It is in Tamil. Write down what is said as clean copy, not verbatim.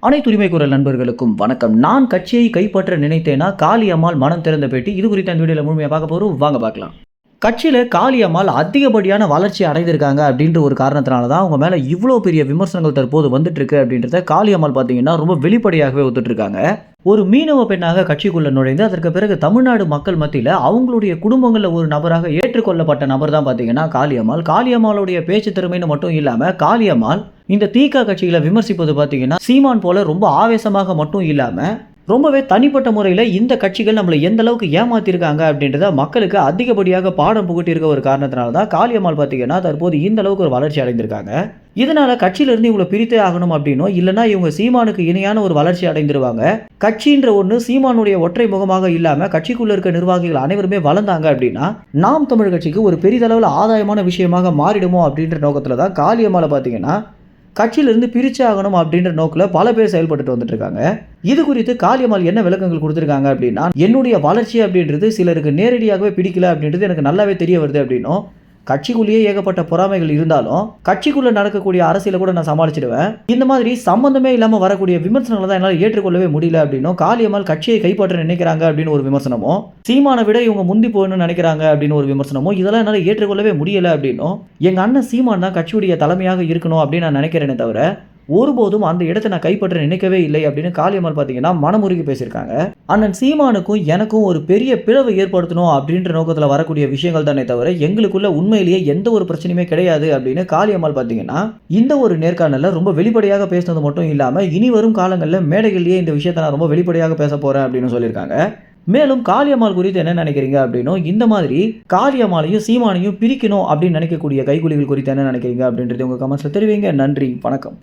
அனைத்து உரிமை குரல் நண்பர்களுக்கும் வணக்கம். நான் கட்சியை கைப்பற்ற நினைத்தேனா காளியம்மாள் மனம் திறந்த பேட்டி. இது குறித்த அந்த வீடியோவில் முழுமையாக பார்க்க போகிறோம். வாங்க பார்க்கலாம். கட்சியில் காளியம்மாள் அதிகப்படியான வளர்ச்சி அடைந்திருக்காங்க அப்படின்ற ஒரு காரணத்தினால தான் அவங்க மேலே இவ்வளோ பெரிய விமர்சனங்கள் தற்போது வந்துட்டு இருக்கு அப்படின்றத காளியம்மாள் பார்த்தீங்கன்னா ரொம்ப வெளிப்படையாகவே ஒத்துட்டு இருக்காங்க. ஒரு மீனவ பெண்ணாக கட்சிக்குள்ள நுழைந்து அதற்கு பிறகு தமிழ்நாடு மக்கள் மத்தியில் அவங்களுடைய குடும்பங்களில் ஒரு நபராக ஏற்றுக்கொள்ளப்பட்ட நபர் தான் பார்த்தீங்கன்னா காளியம்மாள். காளியம்மாளுடைய பேச்சு திறமைன்னு மட்டும் இல்லாமல் காளியம்மாள் இந்த தீகா கட்சிகளை விமர்சிப்பது பார்த்தீங்கன்னா சீமான் போல ரொம்ப ஆவேசமாக மட்டும் இல்லாமல் ரொம்பவே தனிப்பட்ட முறையில் இந்த கட்சிகள் நம்மளை எந்த அளவுக்கு ஏமாத்திருக்காங்க அப்படின்றத மக்களுக்கு அதிகப்படியாக பாடம் புகட்டியிருக்க ஒரு காரணத்தினால தான் காளியம்மாள் பார்த்தீங்கன்னா தற்போது இந்த அளவுக்கு ஒரு வளர்ச்சி அடைந்திருக்காங்க. இதனால கட்சியிலிருந்து இவங்களை பிரித்தே ஆகணும் அப்படின்னும் இல்லைன்னா இவங்க சீமானுக்கு இணையான ஒரு வளர்ச்சி அடைந்துருவாங்க. கட்சின்ற ஒன்று சீமானுடைய ஒற்றை முகமாக இல்லாமல் கட்சிக்குள்ள இருக்க நிர்வாகிகள் அனைவருமே வளர்ந்தாங்க அப்படின்னா நாம் தமிழ் கட்சிக்கு ஒரு பெரிதளவில் ஆதாயமான விஷயமாக மாறிடுமோ அப்படின்ற நோக்கத்தில் தான் காளியம்மாளை பார்த்தீங்கன்னா கட்சியிலிருந்து பிரிச்சு ஆகணும் அப்படின்ற நோக்கில் பல பேர் செயல்பட்டு வந்துட்டு இருக்காங்க. இது குறித்து காளியம்மாள் என்ன விளக்கங்கள் கொடுத்துருக்காங்க அப்படின்னா, என்னுடைய வளர்ச்சி அப்படின்றது சிலருக்கு நேரடியாகவே பிடிக்கல அப்படின்றது எனக்கு நல்லாவே தெரிய வருது அப்படின்னும், கட்சிக்குள்ளேயே ஏகப்பட்ட பொறாமைகள் இருந்தாலும் கட்சிக்குள்ள நடக்கக்கூடிய அரசியலை கூட நான் சமாளிச்சிடுவேன். இந்த மாதிரி சம்பந்தமே இல்லாமல் வரக்கூடிய விமர்சனங்களை தான் என்னால் ஏற்றுக்கொள்ளவே முடியல அப்படின்னும், காளியம்மாள் கட்சியை கைப்பற்ற நினைக்கிறாங்க அப்படின்னு ஒரு விமர்சனமும், சீமானை விட இவங்க முந்தி போகணும்னு நினைக்கிறாங்க அப்படின்னு ஒரு விமர்சனமும், இதெல்லாம் என்னால் ஏற்றுக்கொள்ளவே முடியல அப்படின்னும், எங்க அண்ணன் சீமான் தான் கட்சியுடைய தலைமையாக இருக்கணும் அப்படின்னு நான் நினைக்கிறேனே தவிர ஒருபோதும் அந்த இடத்தை நான் கைப்பற்ற நினைக்கவே இல்லை அப்படின்னு காளியம்மாள் பார்த்தீங்கன்னா மனமுருகி பேசியிருக்காங்க. அண்ணன் சீமானுக்கும் எனக்கும் ஒரு பெரிய பிளவை ஏற்படுத்தணும் அப்படின்ற நோக்கத்தில் வரக்கூடிய விஷயங்கள் தானே தவிர எங்களுக்குள்ள உண்மையிலேயே எந்த ஒரு பிரச்சனையுமே கிடையாது அப்படின்னு காளியம்மாள் பார்த்தீங்கன்னா இந்த ஒரு நேர்காணலில் ரொம்ப வெளிப்படையாக பேசினது மட்டும் இல்லாமல் இனி வரும் காலங்களில் மேடைகளிலேயே இந்த விஷயத்தை நான் ரொம்ப வெளிப்படையாக பேச போகிறேன் அப்படின்னு சொல்லியிருக்காங்க. மேலும் காளியம்மாள் குறித்து என்ன நினைக்கிறீங்க அப்படின்னும், இந்த மாதிரி காளியம்மாளையும் சீமானையும் பிரிக்கணும் அப்படின்னு நினைக்கக்கூடிய கைகுலிகள் குறித்து என்ன நினைக்கிறீங்க அப்படின்றது உங்கள் கமெண்ட்ஸில் தெரிவிங்க. நன்றி, வணக்கம்.